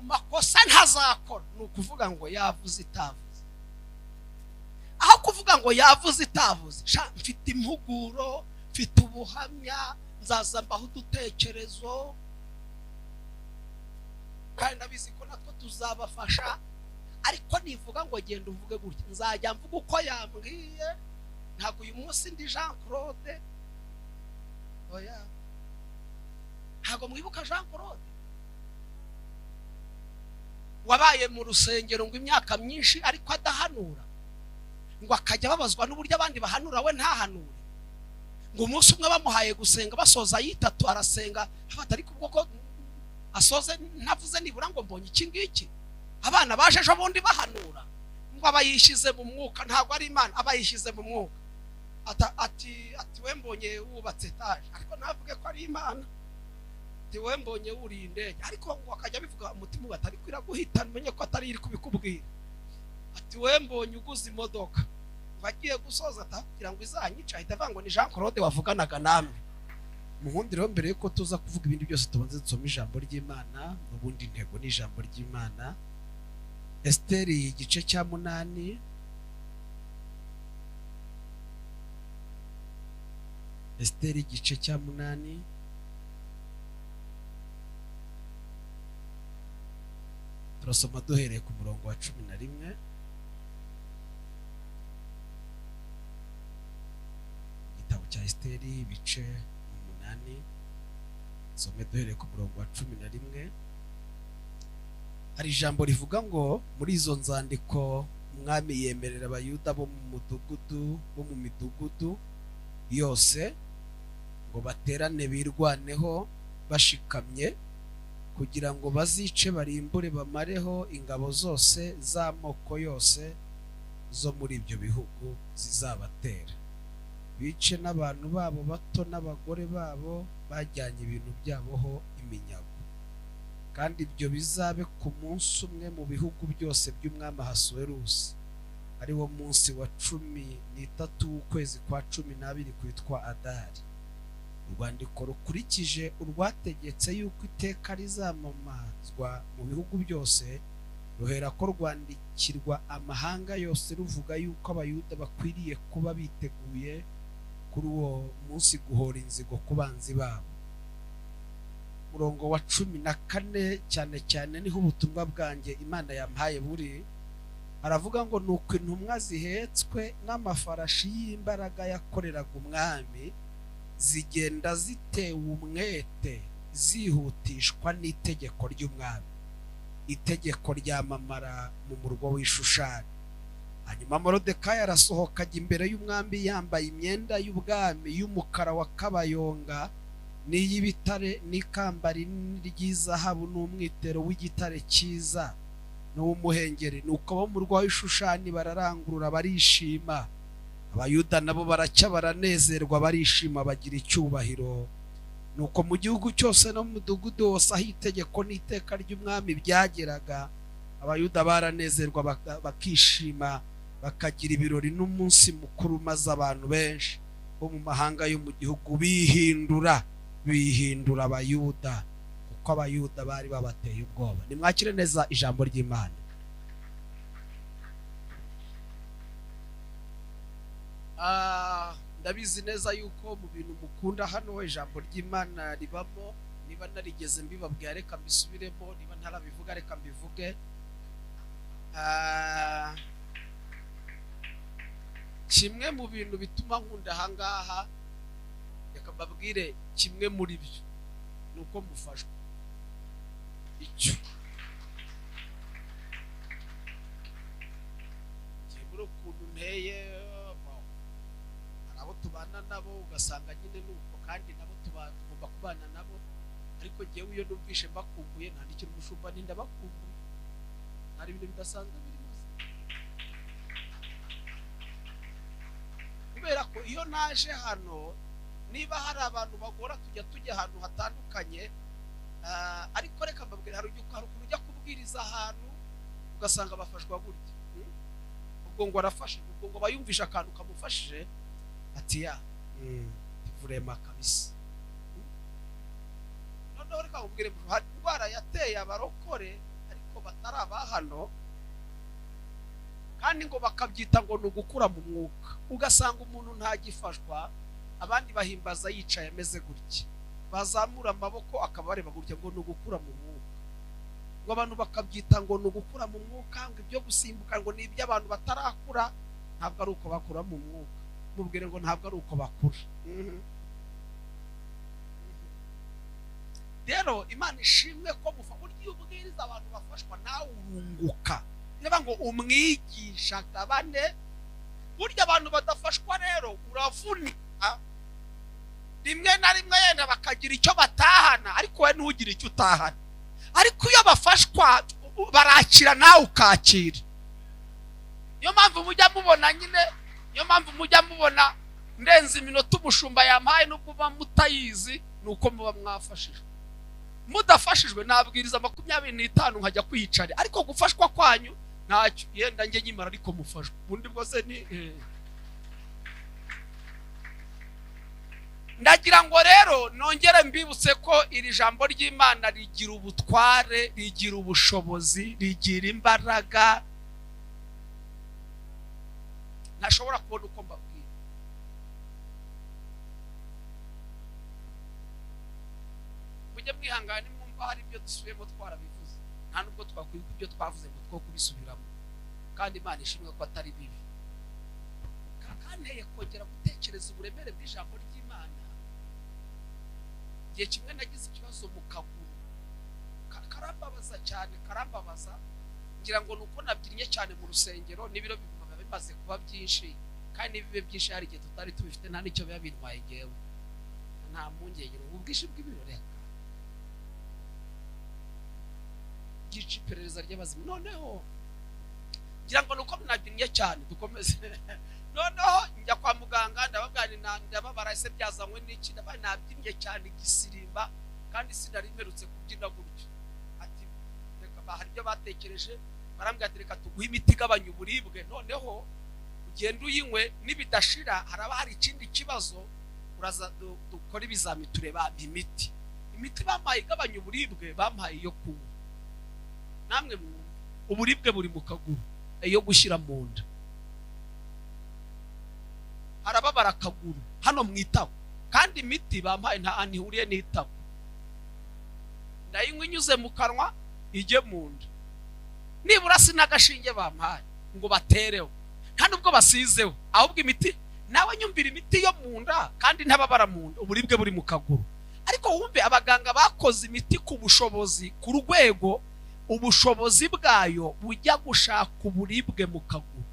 mu makosa ntazakora, ni ukuvuga ngo yavuze itavuze. Aho kuvuga ngo yavuze itavuze, mfite impuguro, mfite ubuhamya, nzaza mbaho udutekerezo, kandi nabizi ko natwo tuzabafasha. Ariko nivuga ngo genda uvuge gutya, nzajya mvuga uko yambwiye. Ntabwo uyu munsi ndi Jean Claude, oya, ntabwo mwibuka Jean Claude wabaye mu rusengero ngo imyaka myinshi ariko adahanura, ngo akajya babazwa n'uburyo abandi bahanura we ntahanure. Ngo umunsi umwe bamuhaye gusenga, basoza yitatu arasenga, afata ariko ubwo asoze ntavuze nibura ngo mbonye iki ngiki. Abana baje ejo bundi bahanura, ngo abayishize mu mwuka, ntabwo ari Imana, abayishize mu mwuka. Ati we mbonye wubatse etaje, ariko navuge ko ari Imana. Ati we mbonye wuri indege, ariko ngo akajya bivuga umutima we atari kwiraguhitana, umenye ko atari iri kubikubwira. Ati we mbonye uguze imodoka, ngo agiye gusoza atakugira ngo izanyica, ahita avuga ngo ni Jean Claude wavuganaga namwe. Muhundiro mbere yuko tuza kuvuga ibindi byose tubanze dusoma ijambo ry'Imana, n'ubundi intego ni ijambo ry'Imana. Esteri igice cya 8, Esteri igice cya 8, turasoma duhereye ku murongo wa 11. Igitabo cya Esteri ibice 8, some duhereye ku murongo wa 11. Hari ijambo rivuga ngo muri izo nzandiko umwami yemerera abayuda bo mu midugudu yose ngo baterane birwaneho bashikamye, kugira ngo bazice barimbure bamareho ingabo zose z'amoko yose zo muri ibyo bihugu zizabatera, bice n'abantu babo bato n'abagore babo bajyanye ibintu byaboho iminyago. Kandi ibyo bizabe ku munsi umwe mu bihugu byose by'umwami Ahasuwerusi, ari wo munsi wa 13 w'ukwezi kwa 12 kwitwa Adari. Urwandiko rukurikije urwategetse yuko iteka rizamamazwa mu bihugu byose, ruhera ko rwandikirwa amahanga yose ruvuga yuko abayuda bakwiriye kuba biteguye kuri uwo munsi guhora inzigo ku banzi babo. Murongo wa 14 cyane cyane niho ubutumwa bwanjye Imana yampaye buri. Aravuga ngo nuko intumwa zihetswe n'amafarashi y'imbaraga yakoreraga umwami zigenda zitewe umwete, zihutishwa n'itegeko ry'umwami. Itegeko ryamamara mu murwa w'Ishushani. Hanyuma Moridekayi arasohoka ajya imbere y'umwami yambaye imyenda y'ubwami y'umukara wa kabayonga n'iy'ibitare n'ikamba ry'izahabu n'umwitero w'igitare cyiza n'uw'umuhengeri. Nuko bo mu murwa w'Ishushani bararangurura barishima, abayuda nabo baracya baranezerwa barishima bagira icyubahiro. Nuko mu gihugu cyose no mu mudugudu wose aho itegeko n'iteka ry'umwami byageraga, abayuda baranezerwa bakishima bakagira ibirori n'umunsi mukuru, maze abantu benshi bo mu mahanga yo mu gihugu bihindura abayuda, kuko abayuda bari babateye ubwoba. Nimwakire neza ijambo ry'Imana. Ndabizi neza yuko mu bintu mukunda hano ijambo ry'Imana ribamo. Niba narigeze mbibabwira reka mbisubiremo, niba ntarabivuga reka mbivuge. Kimwe mu bintu bituma nkunda ahangaha, reka mbabwire kimwe muri byo, nuko mufashwa. Icyo kimwe ukuntu nteye, abo tubana nabo ugasanga nyine nuko, kandi nabo tugomba kubana nabo. Ariko jewe iyo numvishe mbakumbuye nandikira umushumba ninda bakumbuye, hari ibintu bidasanzwe birimo. Kubera ko iyo naje hano, niba hari abantu bagora tujya ahantu hatandukanye, ariko reka mbabwira hari ukuntu ujya kubwiriza ahantu ugasanga bafashwa gutya, ubwo ngo arafashe, ubwo ngo bayumvisha akantu kamufashije ati ya ivurema kabisa. Noneho reka mbabwire, hari indwara yateye abarokore ngo bataraba hano kandi ngo bakabyita ngo nugukura mu mwuka, ugasanga umuntu ntagifashwa, abandi bahimbaza yicaye ameze gutya, bazamura amaboko akabareba gutya ngo nugukura mu mwuka, ngo abantu bakabyita ngo nugukura mu mwuka, ngo ibyo gusimbuka ngo ni iby'abantu batarakura. Ntabwo ari uko bakura mu mwuka, mubwire ngo ntabwo ari uko bakura. Rero Imana ishimwe ko burya ubwiriza abantu bafashwa nawe urunguka, niba ngo umwigisha gabane. Burya abantu badafashwa rero uravunika, rimwe na rimwe yenda bakagira icyo batahana ariko we ntugire icyo utahana. Ariko iyo bafashwa barakira nawe ukakira. Niyo mpamvu mujya mubona ndenze iminota umushumba yampaye nubwo muba mutayizi, nuko muba mwafashijwe. Mudafashijwe nabwiriza 25 nkajya kwiyicara, ariko gufashwa kwanyu ntacyo, yenda nge nyimara ariko mufashwa. Ubundi bwose ni ndagira ngo rero nongere mbibutse ko iri jambo ry'Imana rigira ubutware, rigira ubushobozi, rigira imbaraga. Ntashobora kubona uko mbabwira. Mujye mwihangana nimwumva hari ibyo dusubiyemo twarabivuze, nta nubwo twakwiye ibyo twavuze ngo two kubisubiramo, kandi Imana ishimwe ko atari bibi. Kanteye kongera gutekereza uburemere bw'ijambo ry'Imana. Igihe kimwe nagize ikibazo mu kaguru, karambabaza cyane, karambabaza, ngira ngo nuko nabyinnye cyane mu rusengero, n'ibiro bimaze kuba byinshi, kandi bibe byinshi hari igihe tutari tubifite, nta nicyo biba bintwaye ngewe, nta mpungenge. Ubwinshi bw'ibiro reka gica iperereza ry'abazima. Noneho ngira ngo nuko nabyinnye cyane, dukomeze. Noneho njya kwa muganga, ndababara ese byazanywe n'iki, nabyinnye cyane igisirimba, kandi sinari mperutse kubyina gutyo. Ati reka bahari ibyo batekereje, barambwira ati reka tuguhe imiti igabanya uburibwe, noneho ugenda uyinywe, nibidashira haraba hari ikindi kibazo, uraza dukora ibizami tureba imiti. Imiti bampaye igabanya uburibwe bampaye iyo kunywa. Namwe uburibwe buri mu kaguru, iyo gushyira mu nda, harababara akaguru hano mu itako, kandi imiti bampaye nta anihuriye n'itako. Ndayinywa inyuze mu kanwa ijye mu nda, nibura sinagashinge bampaye ngo batereho, nta nubwo basizeho, ahubwo imiti. Nawe nyumvira imiti yo mu nda kandi ntababara mu nda, uburibwe buri mu kaguru. Ariko wumve abaganga bakoze imiti ku bushobozi, ku rwego ubushobozi bwayo bujya gushaka uburibwe mu kaguru.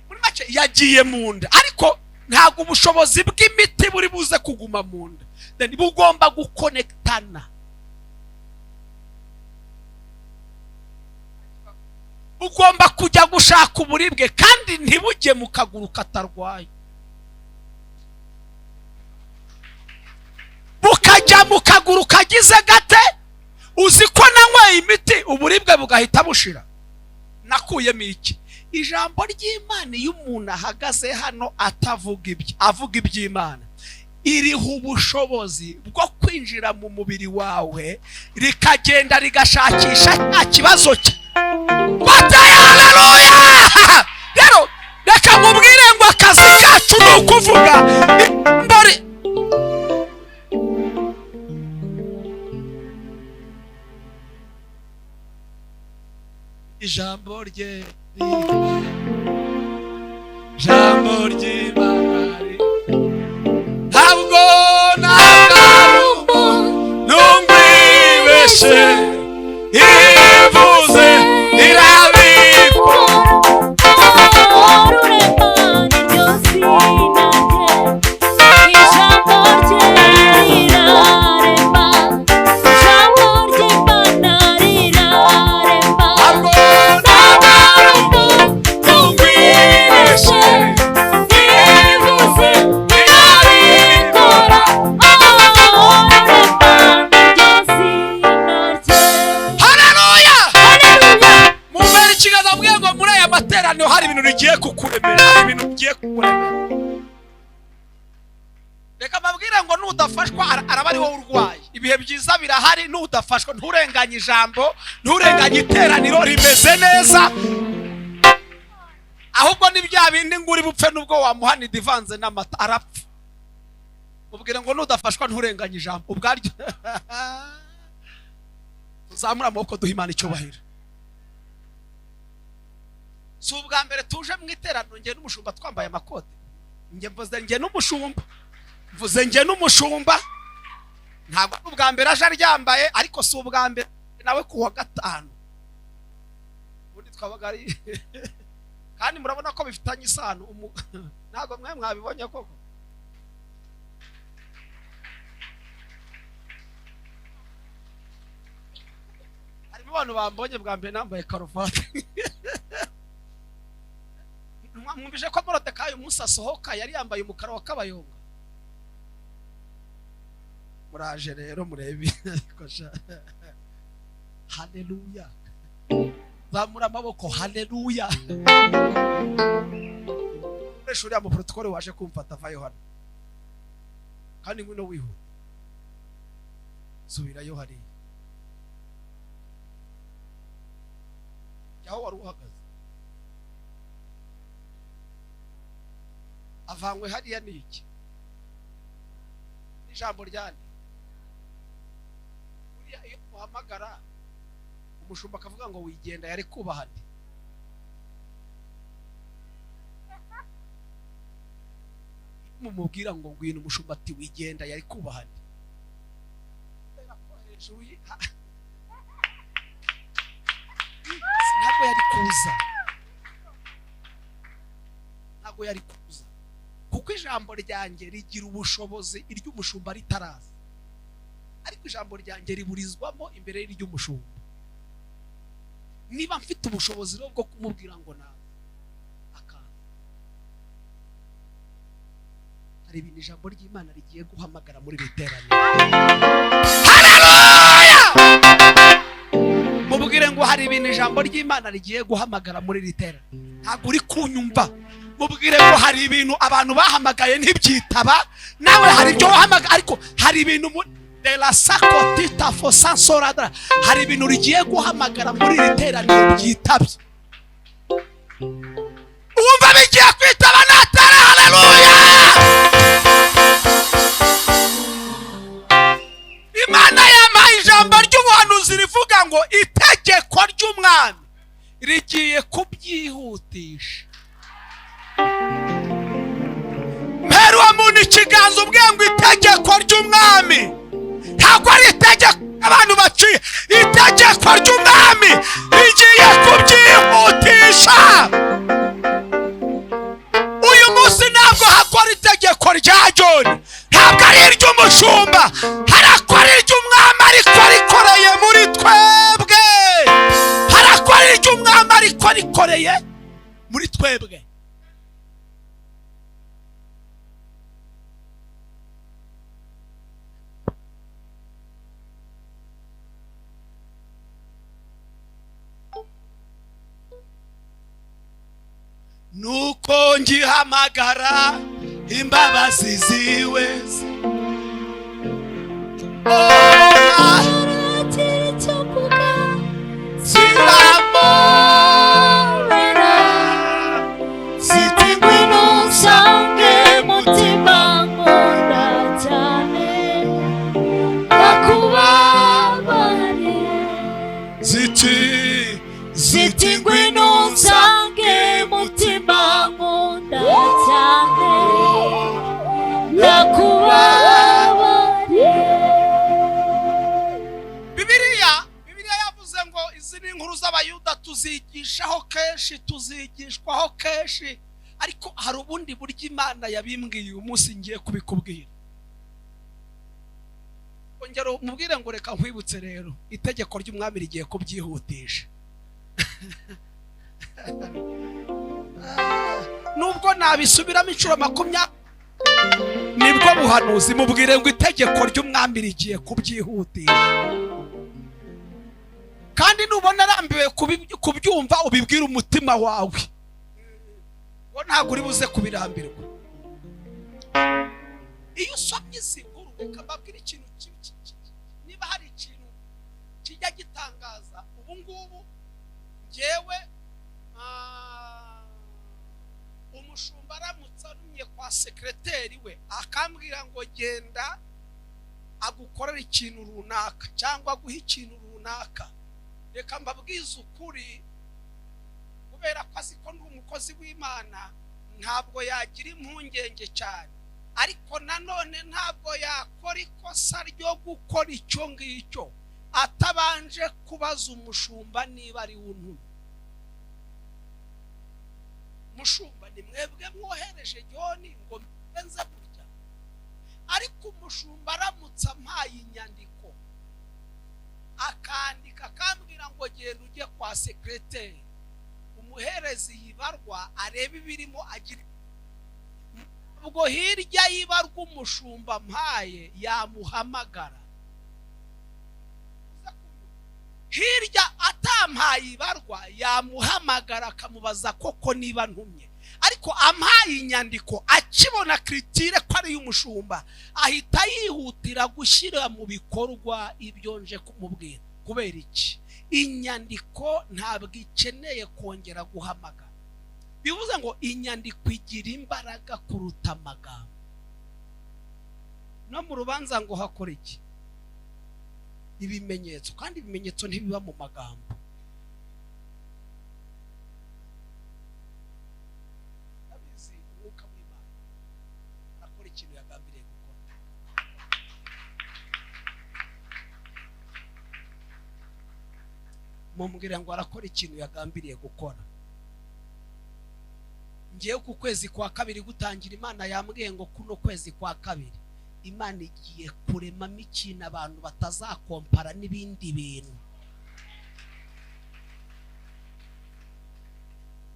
Muri make yagiye mu nda, ariko ntabwo ubushobozi bw'imiti buri buze kuguma mu nda, bugomba gukonektana. Ugomba kujya gushaka uburibwe kandi ntibujye mu kaguru katarwaye, bukajya mu kaguru kagize gate. Uzi ko nanyweye imiti uburibwe bugahita bushira. Nakuyemo iki? Ijambo ry'Imana iyo umuntu ahagaze hano atavuga avuga iby'Imana, iriho ubushobozi bwo kwinjira mu mubiri wawe, rikagenda rigashakisha nta kibazo cye. Haleluya! Rero reka mubwire ngo akazi kacu ni ukuvuga mbore. Ijambo ry'Imana ntabwo nagarumo numvibeshe, ivuze irabikora. Hari ibintu rigiye kukuremera, hari ibintu bigiye kukuremera. Reka babwire ngo nudafashwa araba ari wowe urwaye. ibihe byiza birahari, n'udafashwa nturenganye ijambo, nturenganye iteraniro rimeze neza, ahubwo ni bya bindi nguri bupfe nubwo wamuhana divanze n'amata arapfa. Ubwira ngo n'udafashwa nturenganye ijambo ubwaryo. Uzamura amaboko duha Imana icyubahiro. Si ubwa mbere tuje mu iteraniro nge n'umushumba twambaye amakote. Nge mvuze nge n'umushumba. Mvuze nge n'umushumba. Ntabwo ubwa mbere aje aryambaye, ariko si ubwa mbere nawe kuwa gatanu. Ubundi twabaga ari kandi murabona ko bifitanye isano. Ntabwo mwe mwabibonye koko. Harimo abantu bambonye bwa mbere nambaye karuvati. Mwumvise ko Morodekayi umunsi asohoka yari yambaye umukara wa kabayonga. Muraje rero murebe. Haleluya. Zamura amaboko. Haleluya. Reshuri ya mu protokole waje kumfata vayo hano. Kandi ngwino wihuta. Subirayo hari. Yaho wari uhagaze. Avangwe hariya niki? Ijambo ryane. Uriya iyo uhamagara umushumba akavuga ngo wigenda yari kubahana. Mumubwira ngo ngwino umushumba ati wigenda yari kubahana. Ntabwo yari kuza. Ntabwo yari kuza. Kuko ijambo ryanjye rigira ubushobozi iry'umushumba ritaraza. Ariko ijambo ryanjye riburizwamo imbere y'iry'umushumba. Niba mfite ubushobozi bwo kumubwira ngo nawe akaza. Hari ibintu ijambo ry'Imana rigiye guhamagara muri riterane. Haleluya! Mubwire ngo hari ibintu ijambo ry'Imana rigiye guhamagara muri riterane. Ntabwo uri kunyumva. Mubwire ngo hari ibintu abantu bahamagaye ntibyitaba, nawe hari ibyo wahamagara, ariko hari ibintu de la sakotita fo sansoradra, hari ibintu rigiye guhamagara muri riteraniro byitabye. Umva bigiye kwitaba natara. Haleluya! Imana yampaye ijambo ry'ubuhanuzi rivuga ngo itegeko ry'umwami rigiye kubyihutisha. Mperu wa muntu ikiganza ubwiye ngo itegeko ry'umwami ntabwo ari itegeko abantu baciye. Itegeko ry'umwami rigiye kubyihutisha. Uyu munsi ntabwo hakora itegeko rya John, ntabwo ari iry'umushumba, harakora iry'umwami ariko rikoreye muri twebwe. Harakora iry'umwami ariko rikoreye muri twebwe. Nuko ngihamagara imbabazi ziwe. Ziramorera ziti ngwino nsange mutima nkunda cyane nakubabariye. Ziti ngwino nsange mutima nkunda cyane nakubabariye. Bibiliya yavuze ngo izi ni inkuru z'Abayuda tuzigishaho kenshi, tuzigishwaho kenshi, ariko hari ubundi buryo Imana yabimbwiye umunsi ngiye kubikubwira. Ongera mubwire ngo reka nkwibutse rero itegeko ry'umwami rigiye kubyihutisha. Nubwo nabisubiramo inshuro 20 nibwo buhanuzi. Mubwire ngo itegeko ry'umwami rigiye kubyihutisha. Kandi nubona arambiwe kubyumva ubibwira umutima wawe, ngo ntabwo uri buze kubirambirwa. Iyo usomye izi nkuru reka mbabwire ikintu kijya gitangaza ubu ngubu ngewe umushumba aramutse anumye kwa sekreteri we akambwira ngo genda agukorera ikintu runaka cyangwa aguha ikintu runaka, reka mbabwize ukuri, kubera ko azi ko ndi umukozi w'Imana ntabwo yagira impungenge cyane, ariko nanone ntabwo yakora ikosa ryo gukora icyo ngicyo atabanje kubaza umushumba niba ari untumye. Mushumba ni mwebwe mwohereje Joni ngo mbenze burya, ariko umushumba aramutse ampaye inyandiko akandika akambwira ngo genda ujye kwa sekreteri, umuherezi yibarwa arebe ibirimo agira, ubwo hirya yibarwa umushumba mpaye yamuhamagara, hirya atampaye ibarwa yamuhamagara akamubaza koko niba ntumye, ariko ampaye inyandiko akibona kritire ko ari y'umushumba ahita yihutira gushyira mu bikorwa ibyo nje kumubwira. Kubera iki? Inyandiko ntabwo ikeneye kongera guhamagara. Bivuze ngo inyandiko igira imbaraga kuruta amagambo. No mu rubanza ngo hakora iki? Ibimenyetso, kandi ibimenyetso ntibiba mu magambo. Abizi umwuka w'Imana akora ikintu yagambiriye gukora. Mumbwira ngo arakora ikintu yagambiriye gukora. Ngiye ku kwezi kwa kabiri gutangira, Imana yambwiye ngo kuno kwezi kwa kabiri Imana igiye kuremamo ikintu abantu batazakompara n'ibindi bintu.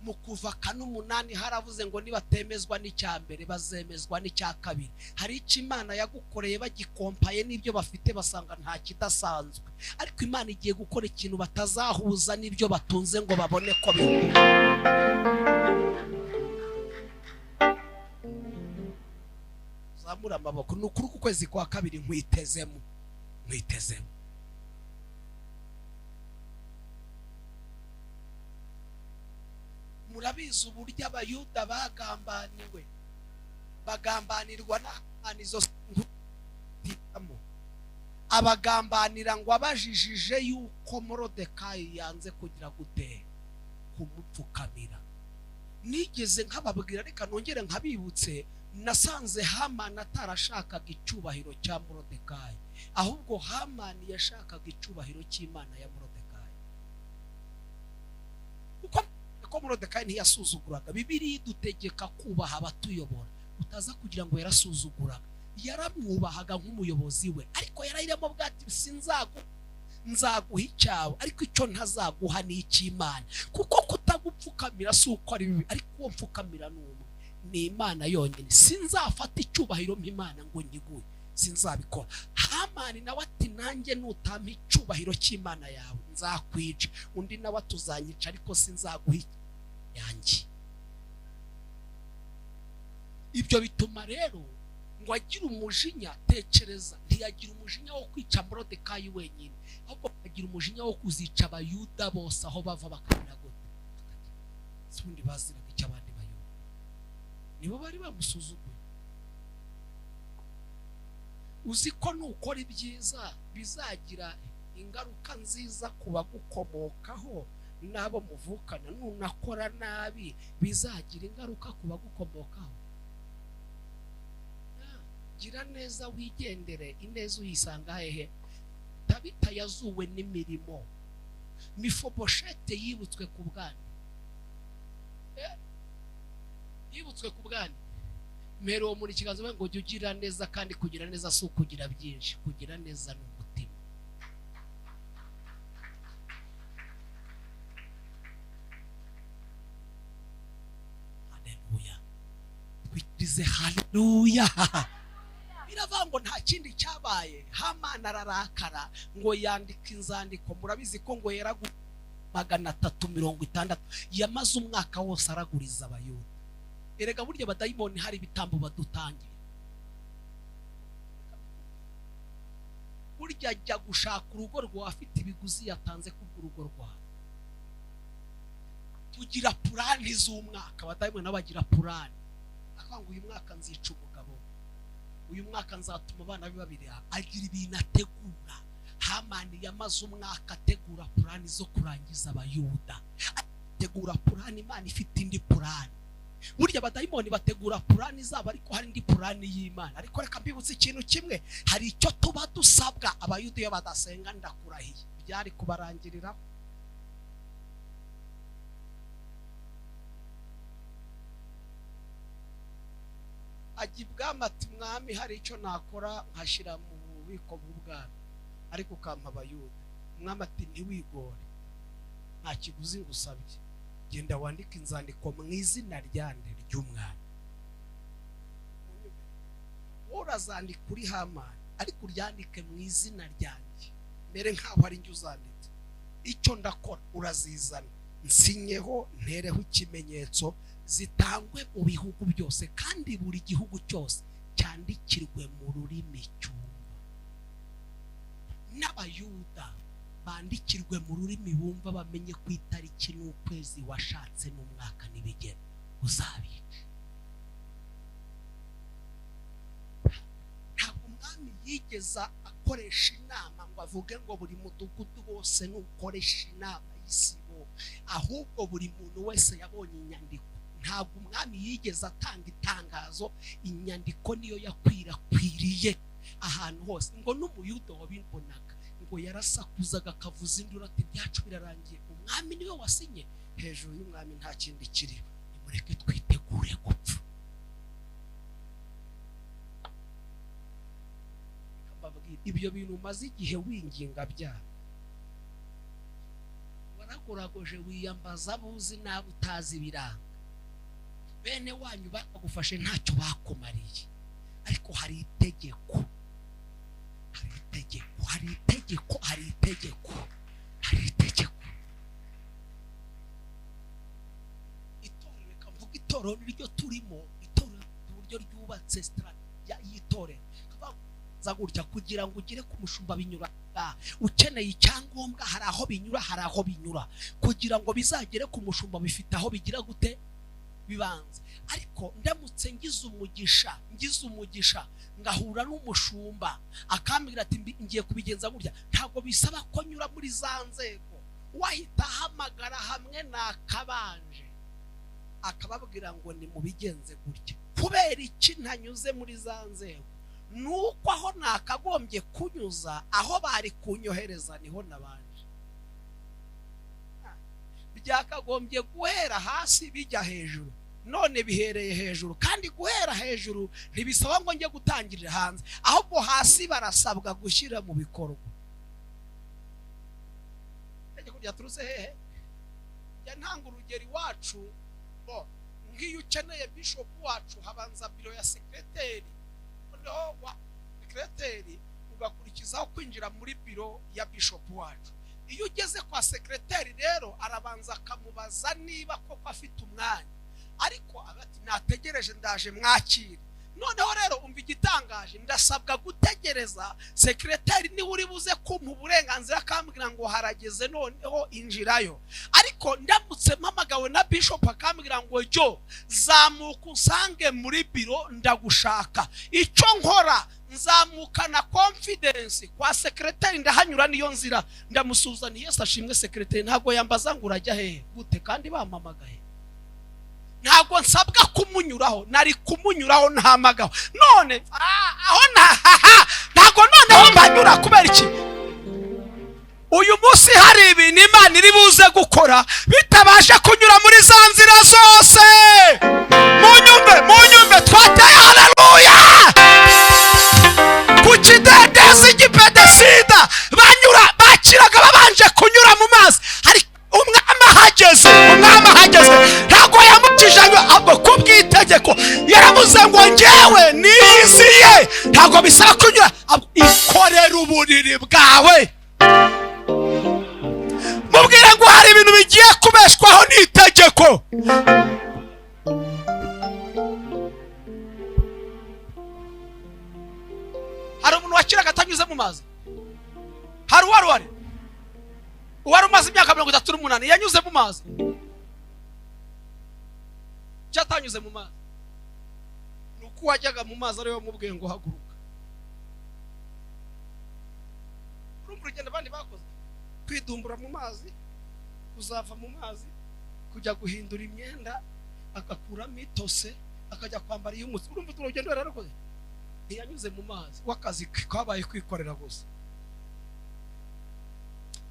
Mu kuva kane 8 haravuze ngo nibatemezwa n'icya mbere bazemezwa n'icya kabiri. Hari icyo Imana yagukoreye bagikompaye n'ibyo bafite basanga nta kidasanzwe, ariko Imana igiye gukora ikintu batazahuza n'ibyo batunze ngo babone ko bihura. Zamura amaboko, nukuri ku kwezi kwa kabiri nkwitezemo. Murabizi uburyo abayuda bagambaniwe, bagambanirwa n'anizo ntitamo, abagambanira ngo abajijije yuko Morodekayi yanze kugira gute kumupfukamira. Nigeze nkababwira, reka nongere nkabibutse, nasanze Hamani atarashakaga icyubahiro cya Morodekayi, ahubwo Hamani yashakaga icyubahiro cy'Imana ya Morodekayi. Kuko Morodekayi ntiyasuzuguraga. Bibiliya idutegeka kubaha abatuyobora, utaza kugira ngo yarasuzuguraga, yaramwubahaga nk'umuyobozi we, ariko yarayiramo bwati nzaguha icyawe, ariko icyo ntazaguha ni icy'Imana. Kuko kutagupfukamira si uko ari bibi, ariko uwo mfukamira ni Imana yonyine. Sinzafata icyubahiro mp'Imana ngo nyiguye, sinzabikora. Hamani nawe ati nanjye nutampa icyubahiro cy'Imana yawe nzakwica. Undi nawe atuzanyica ariko sinzaguha yanjye. Ibyo bituma rero ngo agira umujinya. Tekereza, ntiyagira umujinya wo kwica Morodekayi wenyine, ahubwo agira umujinya wo kuzica abayuda bose aho bava bakamira gute. Sundi baziraga icyo abandi bayuda, nibo bari bamusuzuguye. Uzi ko nukora ibyiza bizagira ingaruka nziza ku bagukomokaho n'abo muvukana, nunakora nabi bizagira ingaruka ku bagukomokaho. Gira neza wigendere, ineza uyisanga hehe? Tabita yazuwe n'imirimo, Mifoboshete yibutswe ku bwani. Yibutswe ku bwani. Mero muri kiganza ngo jya ugira neza, kandi kugira neza si ukugira byinshi, kugira neza ni umutima. Haleluya, twikirize haleluya. Biravango nta kindi cyabaye. Hamani ararakara ngo yandika inzandiko. Murabizi ko ngo yaragu 360 yamaze umwaka wose araguriza abayuda. Erega burya badayimoni hari ibitambo badutangira. burya ajya gushaka urugo rwawe afite ibiguzi yatanze kubw'urugo rwawe. Tugira purani z'umwaka, abadayimoni n'abagira purani. Akanga uyu mwaka nzica umugabo, uyu mwaka nzatuma abana be babirya. Agira ibintu ategura. Hamani yamaze umwaka ategura purani zo kurangiza abayuda. Ategura purani, Imana ifite indi purani. Burya abadayimoni bategura purani zabo, ariko hari indi purani y'Imana. Ariko reka mbibutse ikintu kimwe, hari icyo tuba dusabwa. Abayuda iyo badasenga ndakurahiye byari kubarangirira. Ajya ibwami ati mwami hari icyo nakora nkashyira mu bubiko bw'ubwami, ariko ukampa Abayuda. Umwami ati ntiwigore, nta kiguzi ngusabye, genda wandike inzandiko mu izina ryande ry'umwami. Urazandika uri Hamani, ariko uryandike mu izina ryanjye, mere nkaho ari njye uzanditse. Icyo ndakora urazizana, nsinyeho, ntereho ikimenyetso, zitangwe mu bihugu byose, kandi buri gihugu cyose cyandikirwe mu rurimi cyumva. N'Abayuda bandikirwe mu rurimi bumva, bamenye ku itariki n'ukwezi washatse n'umwaka n'ibigero uzabica. Ntabwo umwami yigeza akoresha inama ngo avuge ngo buri mudugudu wose nukoresha inama y'isibo, ahubwo buri muntu wese yabonye inyandiko. Ntabwo umwami yigeze atanga itangazo, inyandiko niyo yakwirakwiriye ahantu hose. Ngo n'Umuyuda wabimbonaga ngo yarasakuzaga akavuza induru ati byacu birarangiye, umwami niwe wasinye. Hejuru y'umwami nta kindi kiriho, nimureke twitegure gupfa. Ibyo bintu umaze igihe winginga byabo, waragoragoje wiyambaza abuzi nawe utazi ibiranga. Bene wanyu bagufashe ntacyo bakumariye, ariko hari itegeko, hari itegeko, hari itegeko, hari itegeko, hari itegeko. Itorero, reka mvuga itorero niryo turimo. Itorero uburyo ryubatse strategy y'itorero za gutya kugira ngo ugire ku mushumba binyura. Ukeneye icyangombwa hari aho binyura, hari aho binyura. Kugira ngo bizagere ku mushumba bifite aho bigira gute bibanze. Ariko ndamutse ngize umugisha ngahura n'umushumba akambwira ati ngiye kubigenza gutya, ntabwo bisaba ko nyura muri za nzego. Wahita hamagara hamwe nakabanje akababwira ngo ni mubigenze gutya. Kubera iki ntanyuze muri za nzego? Nuko aho nakagombye kunyuza, aho bari kunyohereza niho nabanje. Byakagombye guhera hasi bijya hejuru, none bihereye hejuru. Kandi guhera hejuru ntibisaba ngo njye gutangirira hanze, ahubwo hasi barasabwa gushyira mu bikorwa. Itegeko ryaturutse hehe? Ya ntanga urugero iwacu, ngiyo ukeneye bishop wacu habanza biro ya sekreteri, wa sekreteri ugakurikizaho kwinjira muri biro ya bishop wacu. Iyo ugeze kwa sekreteri rero arabanza akamubaza niba koko afite umwanya, ariko abati nategereje ndaje mwakire. Noneho rero umva igitangaje, ndasabwa gutegereza sekreteri ni uri buze kumpa uburenganzira akambwira ngo harageze noneho injirayo. Ariko ndamutse mpamagawe na bishop akambwira ngo jo zamuka usange muri biro ndagushaka, icyo nkora nzamukana confidence kwa sekreteri, ndahanyura niyo nzira ndamusuzana. Yesu ashimwe, sekreteri ntabwo yambaza ngo urajya hehe gute kandi bampamagaye. Ntabwo nsabwa kumunyuraho, nari kumunyuraho ntamagaho. None aho ntabwo noneho mbanyura. Kubera iki? Uyu munsi hari ibintu Imana iri buze gukora bitabasha kunyura muri za nzira zose. Munyumve twateye haleluya. Ku kidendezi cy'Ipedesida bakiraga babanje kunyura mu mazi. Hari umwami ahageze ntabwo yamukijanye, ahubwo kubw'itegeko yaravuze ngo njyewe niyiziye. Ntabwo bisaba kunyura, ikorera uburiri bwawe. Mubwire ngo hari ibintu bigiye kubeshwaho n'itegeko. Hari umuntu wakiraga atanyuze mu mazi. uwari umaze imyaka 38 yanyuze mu mazi cyatanyuze mu mazi nuko wajyaga mu mazi ariwe mubwiye ngo haguruka. Urumva urugendo abandi bakoze kwidumbura mu mazi, kuzava mu mazi, kujya guhindura imyenda, agakuramo itose, akajya kwambara iy'umutsi. Urumva urugendo yarakoze ntiyanyuze mu mazi, wakazi kabaye kwikorera gusa.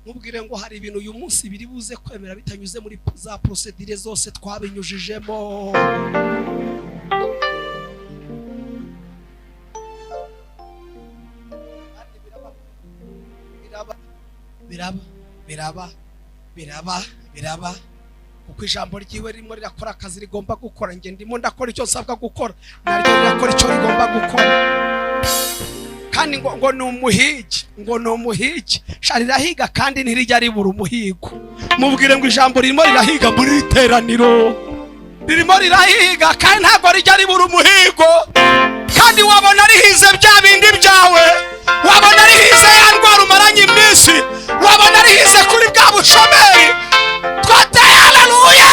Mubwire ngo hari ibintu uyu munsi biri buze kwemera bitanyuze muri za procedure zose twabinyujijemo. Biraba kuko ijambo ryiwe ririmo rirakora akazi rigomba gukora. Nge ndimo ndakora icyo nsabwa gukora, naryo rirakora icyo rigomba gukora. Kandi ngo ni umuhigi, sharirahiga kandi ntirijya ribura umuhigo. Mubwire ngo ijambo ririmo rirahiga muri iteraniro, ririmo rirahiga kandi ntabwo rijya ribura umuhigo. Kandi wabona rihize bya bindi byawe, wabona rihize ya ndwara umaranye iminsi, wabona rihize kuri bwa bushomeri. Twateye haleluya!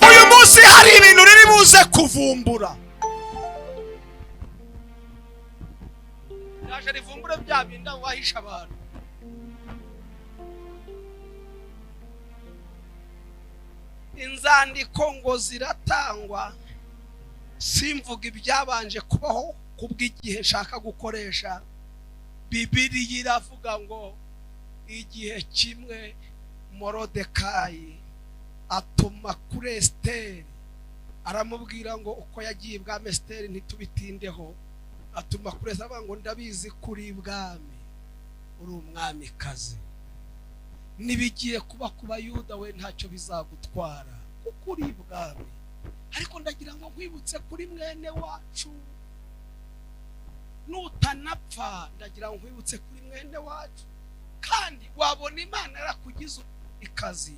Uyu munsi hari ibintu riri buze kuvumbura. Yaje rivumbure bya bindi wahisha abantu. Inzandiko ngo ziratangwa, simvuga ibyabanje kubaho kubw'igihe nshaka gukoresha. Bibiliya iravuga ngo igihe kimwe Morodekayi atuma kuri Esiteri, aramubwira ngo uko yagiye ibwami Esiteri ntitubitindeho. Atuma kuri Esiteri avuga ngo ndabizi kuri ibwami uri umwamikazi, nibigiye kuba ku Bayuda we ntacyo bizagutwara kuko uri ibwami. Ariko ndagira ngo nkwibutse kuri mwene wacu, nutanapfa ndagira ngo nkwibutse kuri mwene wacu. Kandi wabona Imana yarakugize ikazi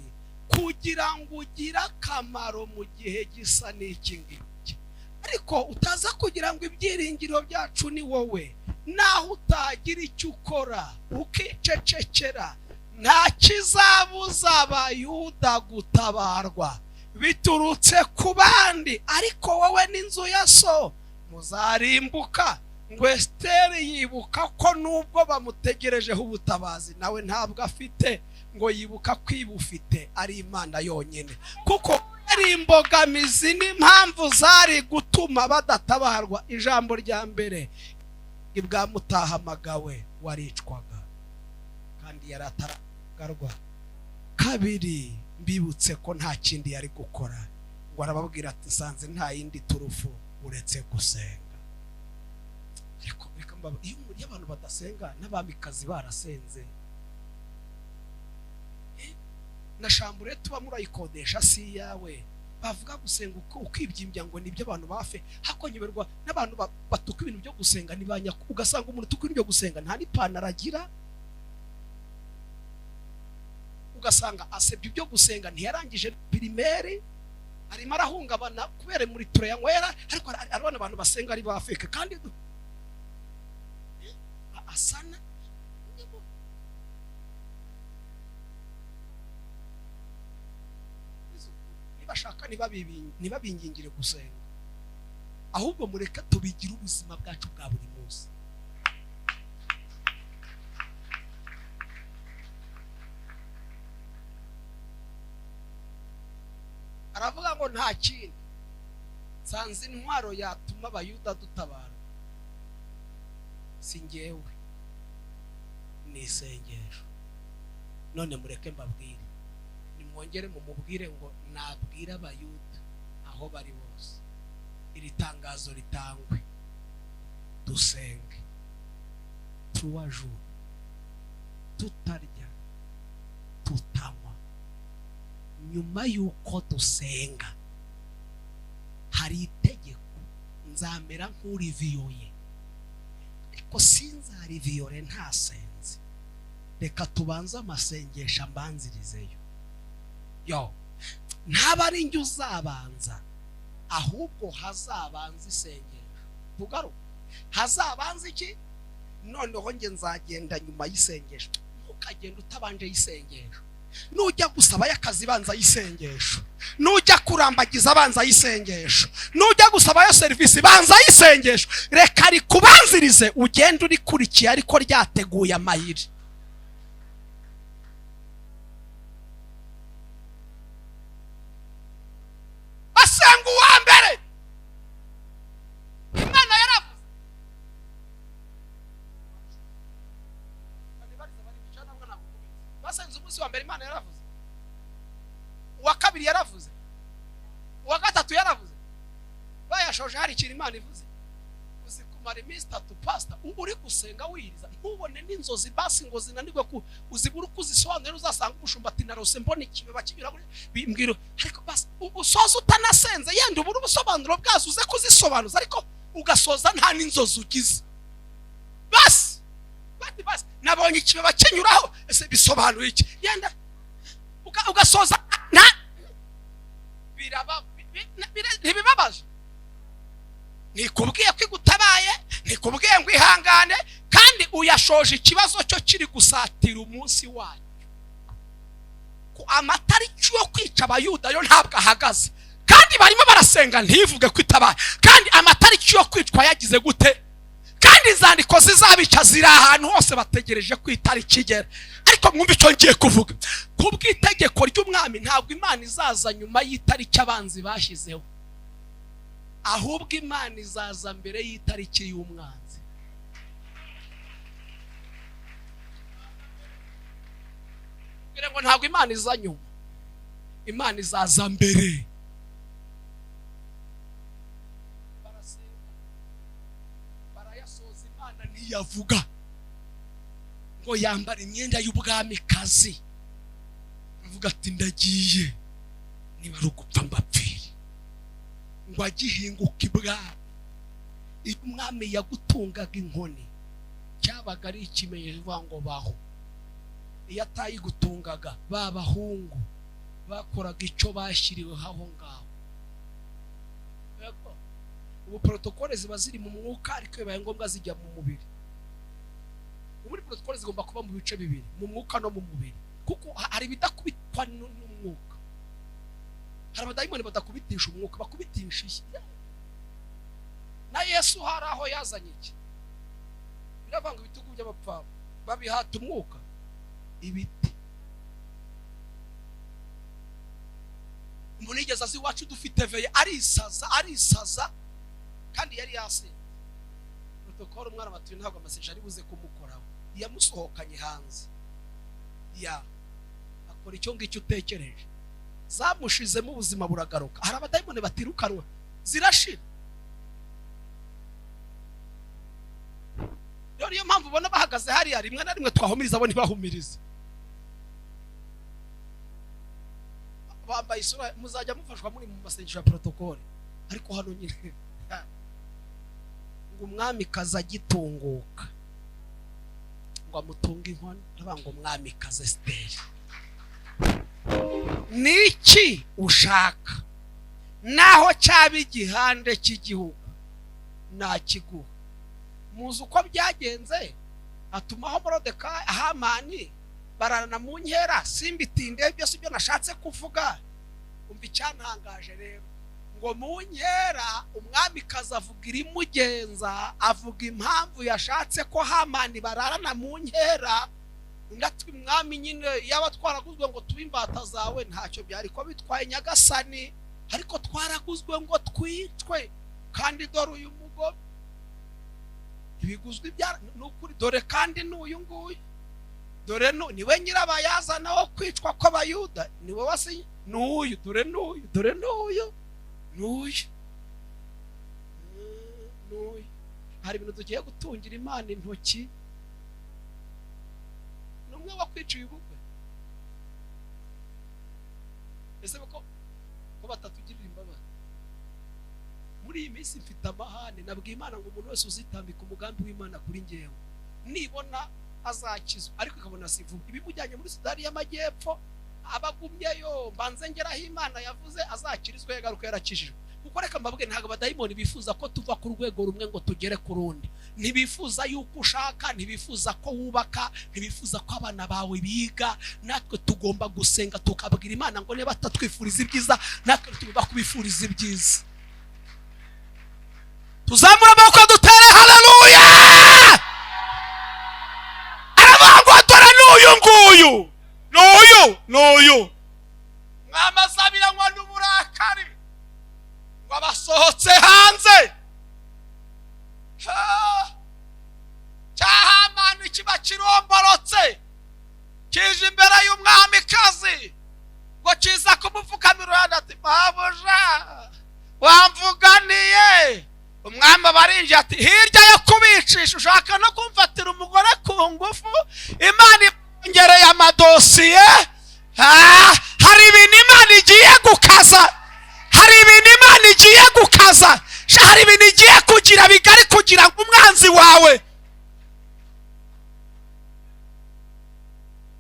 kugira ngo ugire akamaro mu gihe gisa n'iki ngiki. Ariko utaza kugira ngo ibyiringiro byacu ni wowe, naho utagira icyo ukora ukicecekera, nta kizabuza Abayuda gutabarwa biturutse ku bandi. Ariko wowe n'inzu ya so muzarimbuka. Ngo Esiteri yibuka ko nubwo bamutegerejeho ubutabazi nawe ntabwo afite, ngo yibuka kwibufite ari Imana yonyine. Kuko ari imbogamizi n'impamvu zari gutuma badatabarwa. Ijambo rya mbere, ibwa mutahamagawe waricwaga kandi yarataragarwa. Kabiri, mbibutse ko nta kindi yari gukora, ngo arababwira ati sanze nta yindi turufu uretse gusenga. Ariko reka mbaba iyo abantu badasenga n'abamikazi barasenze. Na shambure tuba murayikodesha si yawe, bavuga gusenga ukibyimbya ngo nibyo abantu bafe. Hakonyeberwa n'abantu batuka ibintu byo gusenga nibanya, ugasanga umuntu tuka ibintu byo gusenga nta n'ipantaro agira, ugasanga asebye ibyo gusenga ntiyarangije primaire, arimo arahungabana kubera muri turo yanywera. Ariko arabana abantu basenga ari bafeke kandi asana nibashaka ntibabingingire gusenga, ahubwo mureka tubigira ubuzima bwacu bwa buri munsi. Aravuga ngo nta kindi, sanze intwaro yatuma Abayuda dutabara si njyewe, ni isengesho. None mureke mbabwire, nimwongere mumubwire ngo nabwira Abayuda aho bari bose iri tangazo ritangwe, dusenge 3 jours, tutarya tutanywa. Nyuma yuko dusenga hari itegeko, nzamera nk'uriviyoye, ariko sinzariviyore ntasenze. Reka tubanze amasengesho mbanzirizeyo. Ntaba ari njye uzabanza, ahubwo hazabanza isengesho. Tugaruka hazabanza iki? Noneho nge nzagenda nyuma y'isengesho. ntukagende utabanje yisengesho. Nujya gusaba y'akazi banza yisengesho, nujya kurambagiza abanza yisengesho, nujya gusaba yo service banza yisengesho. Reka rikubanzirize ugende uri kurikiye ariko ryateguye amayiri. Asenga uwa mbere Imana yaravuze. Basenze umunsi wa mbere Imana yaravuze, uwa kabiri yaravuze, uwa gatatu yaravuze. Bayashoje hari ikintu Imana ivuze. Uzi kumara iminsi 3 pastor uri gusenga wiriza ntubone n'inzozi basi ngo zinanirwe ku uzibura kuzisobanura. Uzasanga umushumba ati narose mbona ikibeba kinyura bimbwiro, ariko basi usoza utanasenze yenda ubura ubusobanuro bwazo uze kuzisobanuza, ariko ugasoza nta n'inzozi ugize. Basi nabonye ikibeba kinyuraho, ese bisobanuye iki? Yenda ugasoza nta biraba ntibibabaje. Nikubwiye ko igutabaye, nikubwiye ngo ihangane, kandi uyashoje ikibazo cyo kiri gusatira umunsi wanyu. Ku amatariki yo kwica abayuda yo ntabwo ahagaze, kandi barimo barasenga ntivuge ko itabaye, kandi amatariki yo kwicwa yagize gute? Kandi inzandiko zizabica ziri ahantu hose bategereje ko itariki igera. Ariko mwumva icyo ngiye kuvuga, kubw'itegeko ry'umwami ntabwo Imana izaza nyuma y'itariki abanzi bashyizeho, ahubwo Imana izaza mbere y'itariki y'umwanzi. Kugira ngo ntabwo Imana iza nyuma, Imana izaza mbere. Barayasoza, Imana ntiyavuga ngo yambara imyenda y'ubwami kazi, avuga ati ndagiye, niba ari ugupfa mbapfire. Ngo agihinguka ibwami, umwami yagutungaga inkoni cyabaga ari ikimenyetso ngo baho. Iyo atayigutungaga babahungu bakoraga icyo bashyiriweho aho ngaho. Ubu protokole ziba ziri mu mwuka, ariko bibaye ngombwa zijya mu mubiri. Ubu protokole zigomba kuba mu bice bibiri, mu mwuka no mu mubiri, kuko hari bidakubitwa n'umwuka. Hari abadayimoni badakubitisha umwuka, bakubitisha iki? Na Yesu hari aho yazanye iki? Biravanga ibitugu by'abapfapfa babihata umwuka ibiti. Umuntu yigeze azi iwacu dufite veye arisaza kandi yari yasenze. Protokole umwana batuye ntabwo amaseje ari buze kumukoraho, yamusohokanye hanze, akora icyo ngicyo utekereje, zamushizemo ubuzima buragaruka. Hari abadayimoni batirukanwa zirashira. Niyo mpamvu ubona bahagaze hariya rimwe na rimwe twahumiriza abo ntibahumirize. Bambaye isura, muzajya mufashwa muri mu masengesho ya protokole, ariko hano nyine ngo umwami kaza gitunguka ngo amutunga inkoni, ngo umwami kaza Esteri. Niki ushaka naho cyaba igihande cy'igihugu nakiguha. Muzi uko byagenze, atumaho Morodekayi Hamani bararana mu nkera. Simbitinde byose ibyo nashatse kuvuga, umva icyantangaje rero, ngo mu nkera umwami kazavuga irimugenza, avuga impamvu yashatse ko Hamani bararana mu nkera. Ndatwi mwami nyine yaba twaraguzwe ngo tubimbata zawe ntacyo byari ko bitwaye nyagasani, ariko twaraguzwe ngo twicwe. Kandi dore uyu mugobe ibiguzwe bya nukuri, dore kandi n'uyu nguyu, dore niwe nyirabayazana wo kwicwa kw'abayuda, niwe wase n'uyu, dore n'uyu, dore n'uyu, n'uyu. Hari ibintu tugiye gutungira Imana intoki. Numwe wakwiciye ubukwe, ese ko batatugirira imbabazi. Muri iyi minsi mfite amahane, nabwiye Imana ngo umuntu wese uzitambika umugambi w'Imana kuri ngewe nibona azakizwa, ariko ikabona sivuga. Ibimujyanye muri Sudani y'Amajyepfo abagumyeyo, mbanze ngeraho Imana yavuze azakirizwe, yagaruka yarakijijwe. kuko reka mbabwe ntago abadayimoni bifuza ko tuva ku rwego rumwe ngo tugere ku rundi. Ntibifuza yuko ushaka, ntibifuza ko wubaka, ntibifuza ko abana bawe biga. Natwe tugomba gusenga tukabwira Imana ngo niba batatwifuriza ibyiza, natwe tugomba kubifuriza ibyiza. Tuzamura amaboko dutere haleluya. Aravuga dore n'uyu nguyu, n'uyu mwamazabira ngo n'uburakari ngo abasohotse hanze. Cyahamana kiba kiromborotse kije imbere y'umwami kazi ngo kiza kumupfukamira ati babuja wamvuganiye. Umwami barinje ati hirya yo kubicisha ushaka no kumfatira umugore ku ngufu, Imana ingereye amadosiye. Hari ibintu Imana igiye gukaza, hari ibintu Imana igiye gukaza, hari ibintu igiye kugira bigari kugira ngo umwanzi wawe.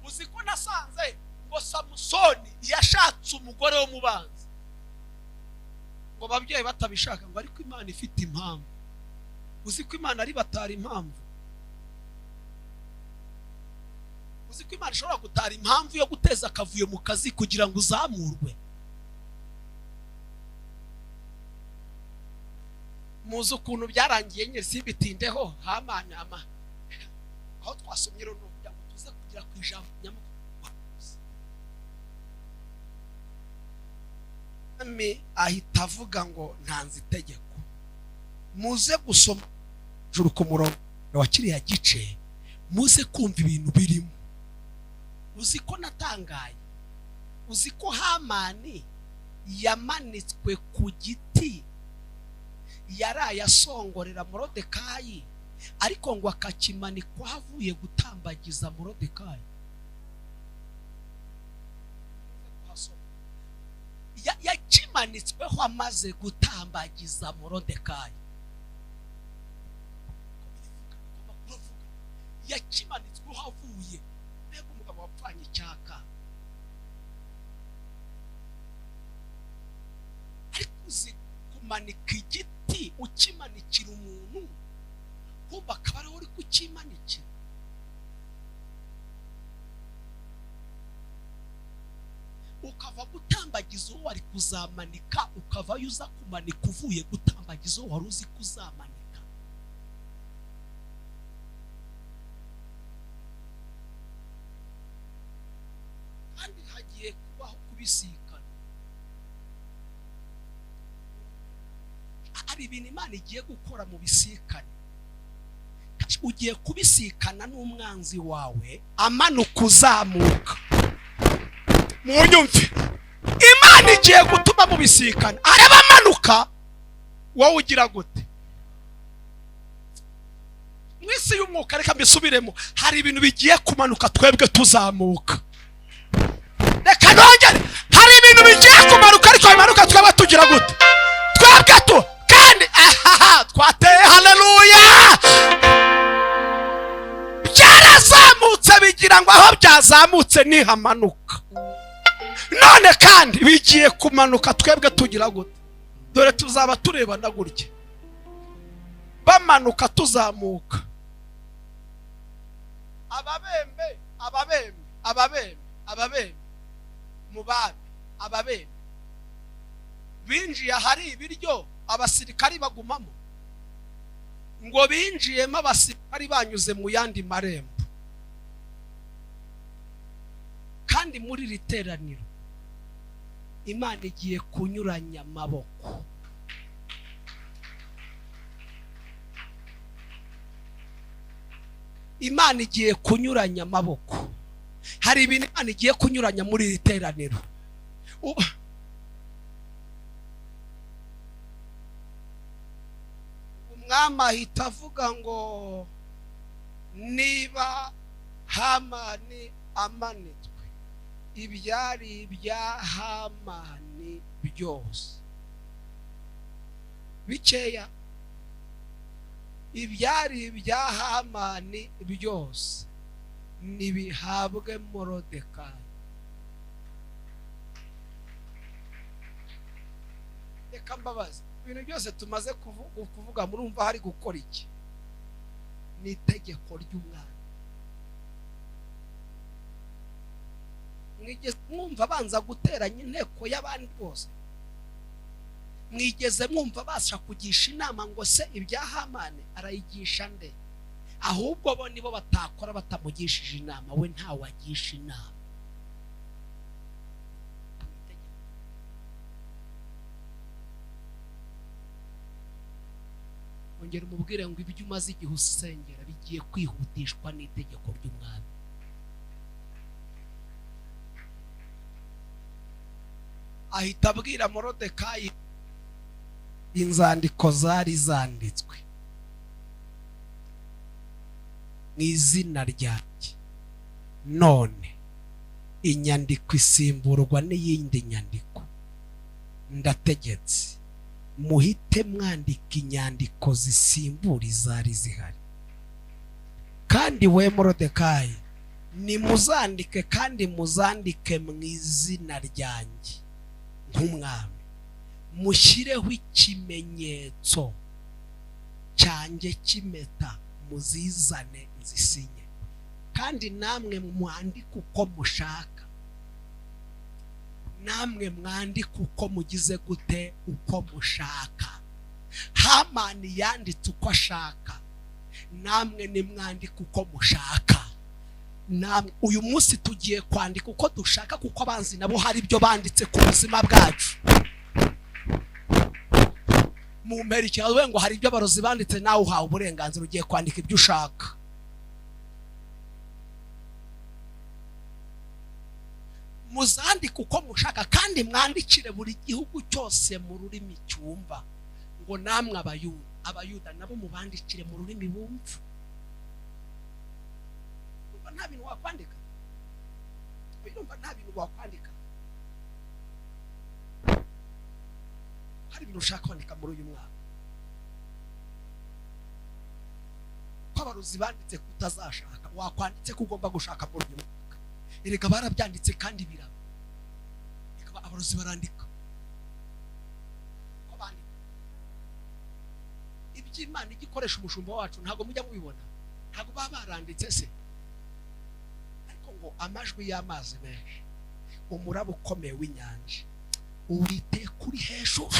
Uziko nasanze ngo Samusoni yashatse umugore wo mubanzi ngo babyeyi batabishaka, ngo ariko Imana ifite impamvu. Uziko Imana ari batara impamvu. Uziko Imana ishobora gutara impamvu yo guteza akavuyo mu kazi kugira ngo uzamurwe. Muzi ukuntu byarangiye nyine sibitindeho Hamani aho twasomye rero kugira ngo tuze kugira ku ijambo nyamukuru. Ahita avuga ngo ntanze itegeko. Muze gusoma juru ku murongo wa kiriya gice, muze kumva ibintu birimo. Uzi ko natangaye, uzi ko Hamani yamanitswe ku giti yaraye asongorera Morodekayi, ariko ngo akakimanikwa havuye gutambagiza Morodekayi. Yakimanitsweho amaze gutambagiza Morodekayi. Yakimanitsweho havuye. Mbega umugabo wapfanye icyaka. Ariko uzi kumanika igiti ukimanikira umuntu, kumva akaba ari uri kukimanikira. Ukava gutambagiza uwo wari kuzamanika, ukava yuza kumanika uvuye gutambagiza uwo wari uzi kuzamanika. Kandi hagiye kubaho kubisikana. Ari ibintu Imana igiye gukora mu bisikane. Ugiye kubisikana n'umwanzi wawe amanuka uzamuka. Munyumve, Imana igiye gutuma mu bisikana. Araba amanuka, wowe ugira gute? Mwisi y'umwuka reka mbisubiremo, hari ibintu bigiye kumanuka twebwe tuzamuka. Reka nongere, hari ibintu bigiye kumanuka ariko bimanuka twebwe tugira gute? Twebwe tu kandi twateye haleluya. Byarazamutse bigira ngo aho byazamutse ni hamanuka. None kandi bigiye kumanuka twebwe tugira gute? Dore tuzaba turebana gutya, bamanuka tuzamuka. Ababembe mubabe ababembe binjiye hari ibiryo abasirikari bagumamo, ngo binjiyemo abasirikari banyuze mu yandi marembo. Kandi muri iri teraniro Imana igiye kunyuranya amaboko. Imana igiye kunyuranya amaboko. Hari ibintu Imana igiye kunyuranya muri iri teraniro. Umwami ahita avuga ngo niba Hamani amanitswe, ibyari ibya Hamani byose bikeya, ibyari ibya Hamani byose nibihabwe Morodekayi. reka mbabaze ibintu byose tumaze kuvuga murumva hari gukora iki? Ni itegeko ry'umwami. Mwigeze mwumva banza guteranya inteko y'abandi bose? Mwigeze mwumva basha kugisha inama ngo se ibya Hamani arayigisha nde? Ahubwo bo nibo batakora batamugishije inama, we nta wagisha inama. Ongera umubwire ngo ibyo umaze igihe usengera bigiye kwihutishwa n'itegeko ry'umwami. Ahita abwira Morodekayi inzandiko zari zanditswe mu izina ryanjye, none inyandiko isimburwa n'iyindi nyandiko. Ndategetse muhite mwandika inyandiko zisimbura izari zihari. Kandi we Morodekayi nimuzandike, kandi muzandike mu izina ryanjye nk'umwami, mushyireho ikimenyetso cyanjye cy'impeta, muzizane nzisinye. Kandi namwe mwandike uko mushaka, namwe mwandike uko mugize gute, uko mushaka. Hamani yanditse uko ashaka, namwe nimwandike uko mushaka. Namwe uyu munsi tugiye kwandika uko dushaka, kuko abanzi nabo hari ibyo banditse ku buzima bwacu. Mu mperekezo ngo hari ibyo abarozi banditse, nawe uhawe uburenganzira ugiye kwandika ibyo ushaka. Muzandike uko mushaka, kandi mwandikire buri gihugu cyose mu rurimi cyumva. Ngo namwe abayuda nabo mubandikire mu rurimi bumva. Nta bintu wakwandika, urumva nta bintu wakwandika. Hari ibintu ushaka kwandika muri uyu mwaka, ko abarozi banditse kutazashaka, wakwanditse ko ugomba gushaka muri uyu mwaka. Erega barabyanditse kandi biraba. Reka abarozi barandika ko bandika iby'Imana igikoresha umushumba wacu, ntago mujya mubibona, ntago baba baranditse se. Amajwi y'amazi menshi, umuraba ukomeye w'inyanja, Uwiteka uri hejuru.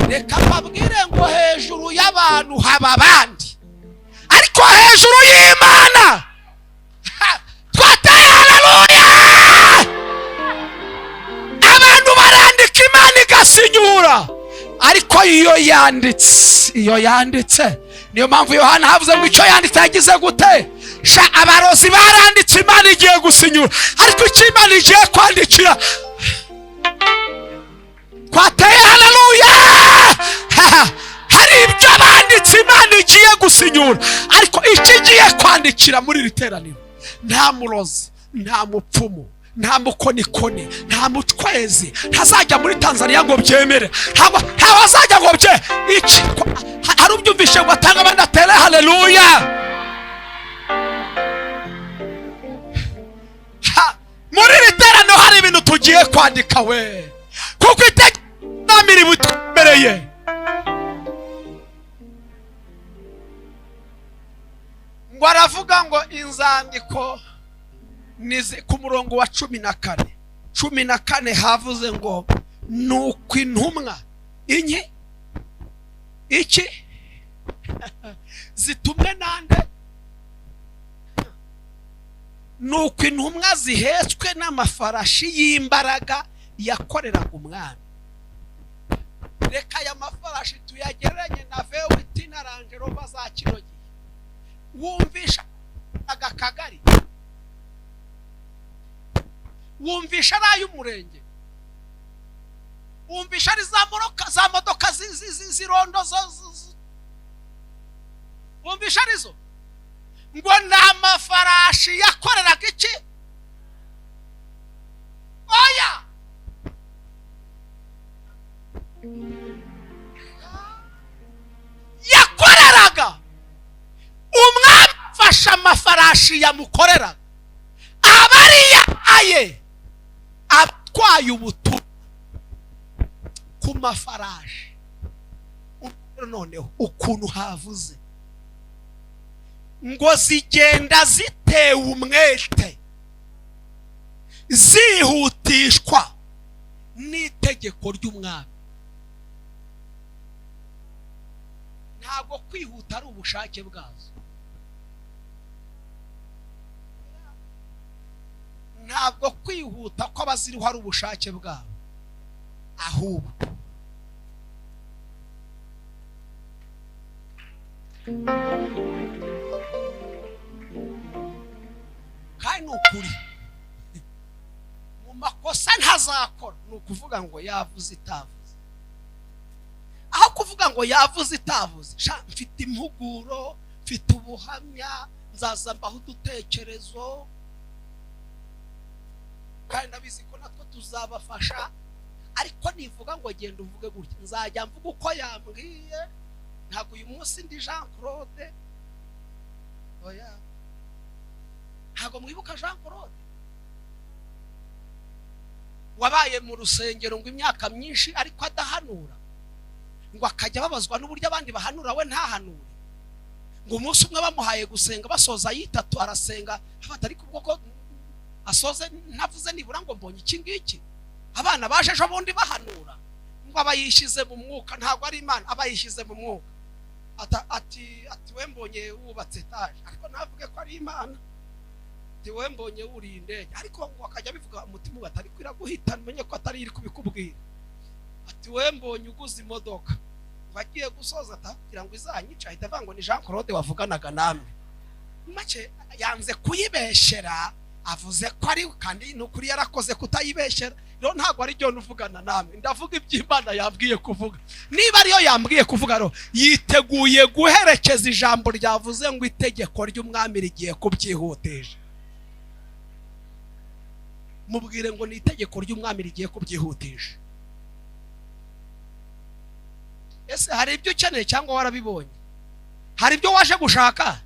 Reka mbabwire ngo hejuru y'abantu haba abandi, ariko hejuru y'Imana twateye haleluya. Abantu barandika, Imana igasinyura, ariko iyo yanditse niyo mpamvu Yohana havuze ngo icyo yanditse yagize gute. Abarozi baranditse, Imana igiye gusinyura, ariko icyo Imana igiye kwandikira twateye haleluya. Hari ibyo banditse Imana igiye gusinyura, ariko icyo igiye kwandikira muri iri teraniro, nta murozi, nta mupfumu, nta mukonikoni, nta mutwezi ntazajya muri Tanzania ngo byemere, ntawazajya ngo bye iki. Hari ubyumvishe ngo atanga abandi atere haleluya. Muri iri teraniro hari ibintu tugiye kwandika we, kuko itegeko n'amiri butwemereye. Ngo aravuga ngo inzandiko nize ku murongo wa 14 havuze ngo nuko intumwa iki zitumwe nande? Nuko intumwa zihetswe n'amafarashi y'imbaraga yakoreraga umwami. Reka aya mafarashi tuyagereranye na vewiti na Range Rover za kino gihe. Wumvisha agakagari, wumvisha ari ay'umurenge, wumvisha ari za modoka zirondo wumvisha arizo. Ngo nta mafarashi yakoreraga iki? Oya, yakoreraga umwami. Fasha amafarashi yamukoreraga, abariya aye atwaye ubutumwa ku mafarashi. Noneho ukuntu havuze ngo zigenda zitewe umwete, zihutishwa n'itegeko ry'umwami. Ntabwo kwihuta ari ubushake bwazo, ntabwo kwihuta ko abaziriho ari ubushake bwabo, ahubwo kandi ukuri mu makosa ntazakora ni ukuvuga ngo yavuze itavuze. Aho kuvuga ngo yavuze itavuze, mfite impuguro, mfite ubuhamya, nzaza mbaho udutekerezo kandi ndabizi ko natwo tuzabafasha, ariko nivuga ngo genda uvuge gutya, nzajya mvuga uko yambwiye. Ntabwo uyu munsi ndi Jean Claude, oya, ntabwo mwibuka Jean Claude wabaye mu rusengero ngo imyaka myinshi ariko adahanura, ngo akajya babazwa n'uburyo abandi bahanura we ntahanure. Ngo umunsi umwe bamuhaye gusenga, basoza yitatu arasenga, afata ariko ubwo asoze ntavuze nibura ngo mbonye iki ngiki. Abana baje ejo bundi bahanura, ngo abayishize mu mwuka, ntabwo ari Imana, abayishize mu mwuka. Ati we mbonye wubatse etaje, ariko navuge ko ari Imana. Ati we mbonye wuri indege, ariko ngo akajya bivuga umutima batari kwira guhitana, umenye ko atari iri kubikubwira. Ati we mbonye uguze imodoka, bagiye gusoza kugira ngo izanyica, ahita avuga ngo ni Jean Claude wavuganaga namwe. Make yanze kuyibeshera, avuze ko ari kandi n'ukuri yarakoze kutayibeshera. Rero ntabwo ari byo nuvugana namwe, ndavuga iby'Imana yambwiye kuvuga. Niba ariyo yambwiye kuvuga, ro yiteguye guherekeza ijambo ryavuze ngo itegeko ry'umwami rigiye kubyihutisha. Mubwire ngo ni itegeko ry'umwami rigiye kubyihutisha. Ese hari ibyo ukeneye cyangwa warabibonye? Hari ibyo waje gushaka?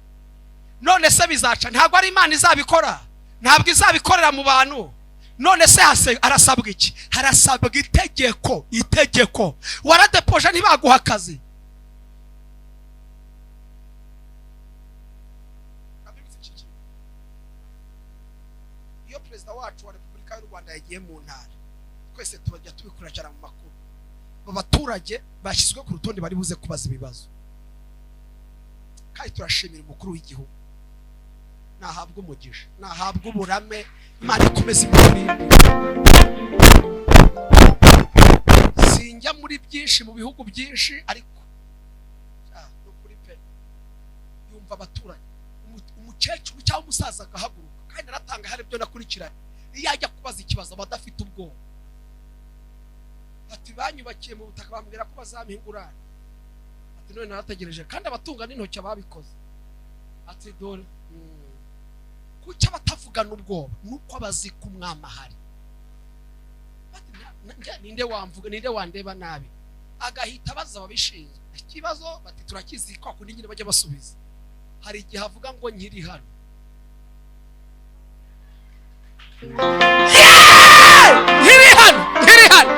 None se bizaca? Ntabwo ari Imana izabikora, ntabwo izabikorera mu bantu. None se arasabwa iki? Harasabwa itegeko. Itegeko waradepoje ntibaguha akazi. Iyo perezida wacu wa Repubulika y'u Rwanda yagiye mu ntara, twese tubajya tubikurikirana mu makuru. Abaturage bashyizwe ku rutonde bari buze kubaza ibibazo, kandi turashimira umukuru w'igihugu. Nahabwa umugisha, nahabwa uburame, Imana ikomeze imurinde. Sinjya muri byinshi mu bihugu byinshi, ariko no kuri pe yumva abaturage, umukecuru cyangwa umusaza agahaguruka, kandi aratanga hari ibyo nakurikiranye. Iyo ajya kubaza ikibazo abadafite ubwoba, ati banyubakiye mu butaka bambwira ko bazampingurana, ati none narategereje, kandi abatunga n'intoki ababikoze. Ati dore kuki abatavugana ubwoba, nuko abazi ko umwami ahari. Ninde wamvuga, ninde wandeba nabi? Agahita abaza ababishinzwe ikibazo, bati turakizi ko akundi nyine bajya basubiza. Hari igihe avuga ngo nkiri hano, nkiri hano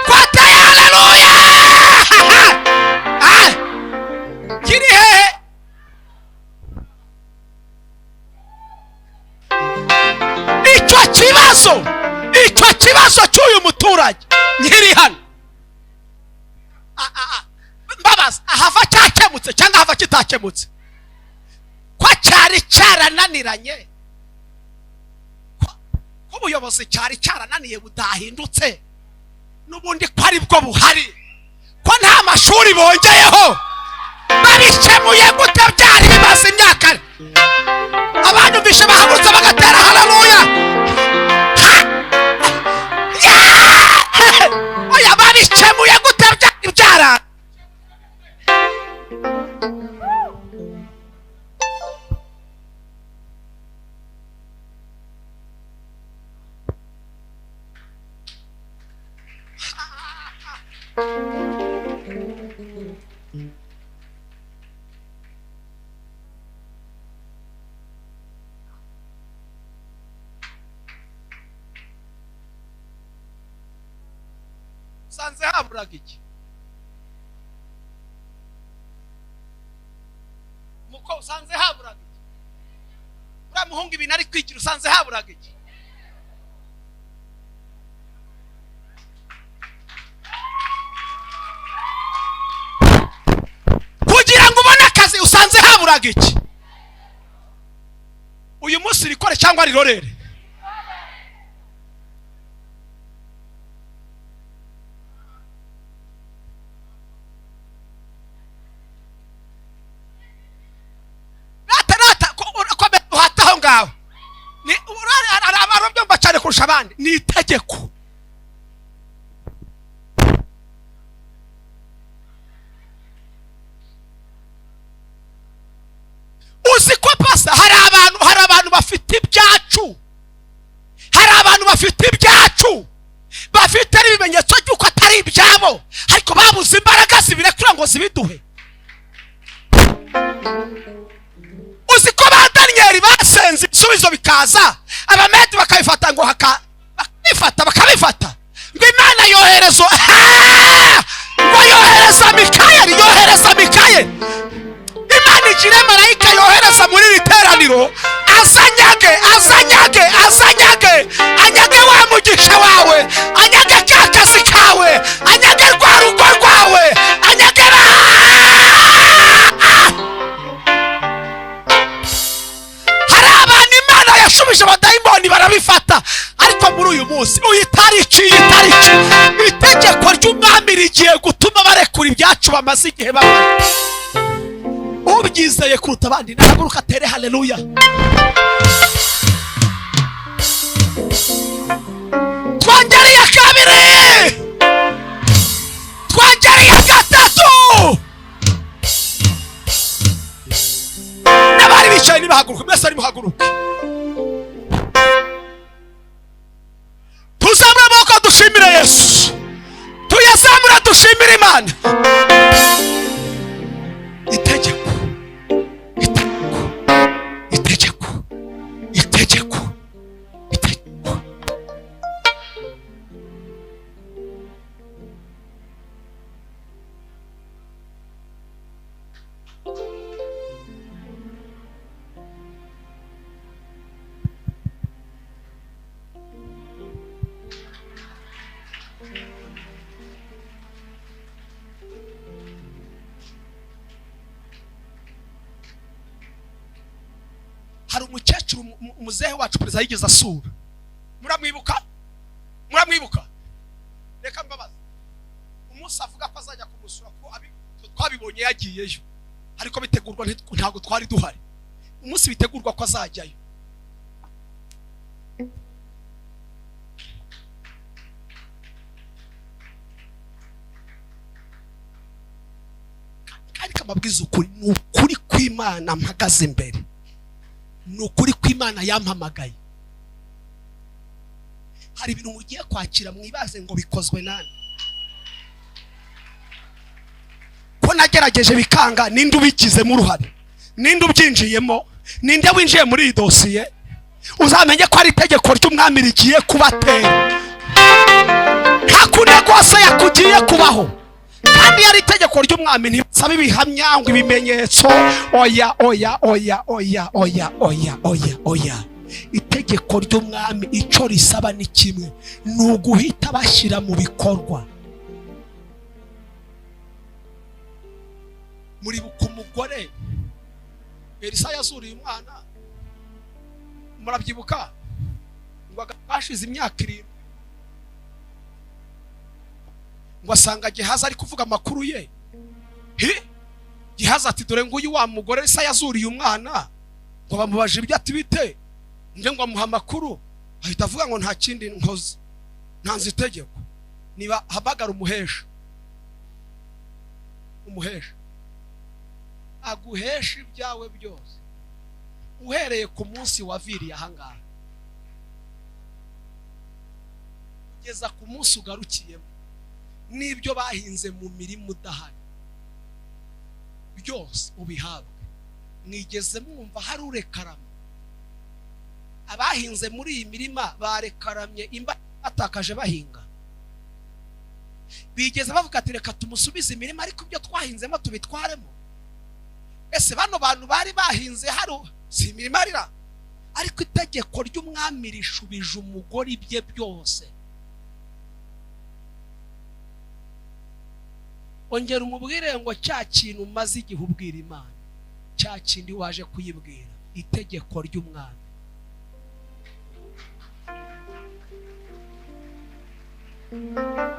kwata, haleluya. Nkiri hehe? Icyo kibazo cy'uyu muturage, nkiri hano. Mbabaza, ahava cyakemutse cyangwa ahava kitakemutse? Ko cyari cyarananiranye, ko ubuyobozi cyari cyarananiye budahindutse, n'ubundi ko ari bwo buhari, ko nta mashuri bongeyeho, babikemuye gute? Byari bimaze imyaka. Abanyumvishe bahagurutse bagatera haleluya. Oya, babikemuye gute? Byara usanze haburaga iki? Muko usanze haburaga iki? Uriya muhungu ibintu ari kwigira usanze haburaga iki? Kugira ngo ubone akazi usanze haburaga iki? Uyu munsi rikore cyangwa rirorere? Ni arabyo mbacane kurusha abandi. Ni itegeko. Uzi ko pasa hari abantu bafite ibyacu. Hari abantu bafite ibyacu. Bafite ibimenyetso by'uko atari ibyabo. Ariko babuze imbaraga zibirekura ngo zibiduhe. Uzi ko ba Daniel basenze ibisubizo bikaza, abamedi bakabifata ngo bakabifata. Ngo Imana yohereza Mikayeli. Imana igira marayika yohereza muri literaniro azanyage anyage wa mugisha wawe, anyage kakazi kawe, anyage rwa rugo rwawe, anyage yashubije abadayimoni barabifata. Ariko muri uyu munsi itariki itegeko ry'umwami rigiye gutuma barekura ibyacu bamaze igihe bamara. Ubyizeye kuruta abandi nahaguruka atere haleluya. Twongeriye kabiri, twongeriye gatatu. N'abari bicaye nibahaguruka, mwese ari muhaguruka. Tuzamura amaboko dushimire Yesu. Tuyazamura dushimire Imana. Itegeko. Hari umukecuru umuzehe wacu perezida yigeze asura. Muramwibuka? Reka mbabaza. Umunsi avuga ko azajya kumusura ko twabibonye yagiyeyo. Ariko bitegurwa ntago twari duhari. Umunsi bitegurwa ko azajyayo. Kandi kamabwiza ukuri, n'ukuri kw'Imana mpagaze imbere. N'ukuri kw'Imana yampamagaye. Hari ibintu mugiye kwakira mwibaze ngo bikozwe nani. Ko nagerageje bikanga, ninde ubigizemo uruhare? Ninde ubyinjiyemo? Ninde winjiye muri iyi dosiye? Uzamenye ko ari itegeko ry'umwami rigiye kubatera. Nta kundi rwose yakugiye kubaho. Kandi yari itegeko ry'umwami ntibisaba ibihamya ngo ibimenyetso. Oya. Itegeko ry'umwami icyo risaba ni kimwe, ni uguhita bashyira mu bikorwa. Muri buku umugore Elisa yazuriye umwana, murabyibuka? Ngo agashize imyaka 7 ngo asanga Gehazi ari kuvuga amakuru ye. Gehazi ati dore nguyu wa mugore Elisa yazuriye umwana. Ngo bamubaje ibyo ati bite? Ngo amuha amakuru, ahita avuga ngo nta kindi nkoze, ntanze itegeko, niba habagara umuhesha aguhesha ibyawe byose uhereye ku munsi waviriye ahangaha kugeza ku munsi ugarukiyemo. N'ibyo bahinze mu mirimo udahari byose ubihabwe. Mwigeze mwumva hari urekarama? Abahinze muri iyi mirima barekaramye imba atakaje bahinga. bigeze bavuga ati reka tumusubize imirima ariko ibyo twahinzemo tubitwaremo. Ese bano bantu bari bahinze haro si imirima arira, ariko itegeko ry'umwami rishubije umugore ibye byose. Ongera umubwire ngo cya kintu umaze igihe ubwira Imana, cya kindi waje kuyibwira, itegeko ry'umwami.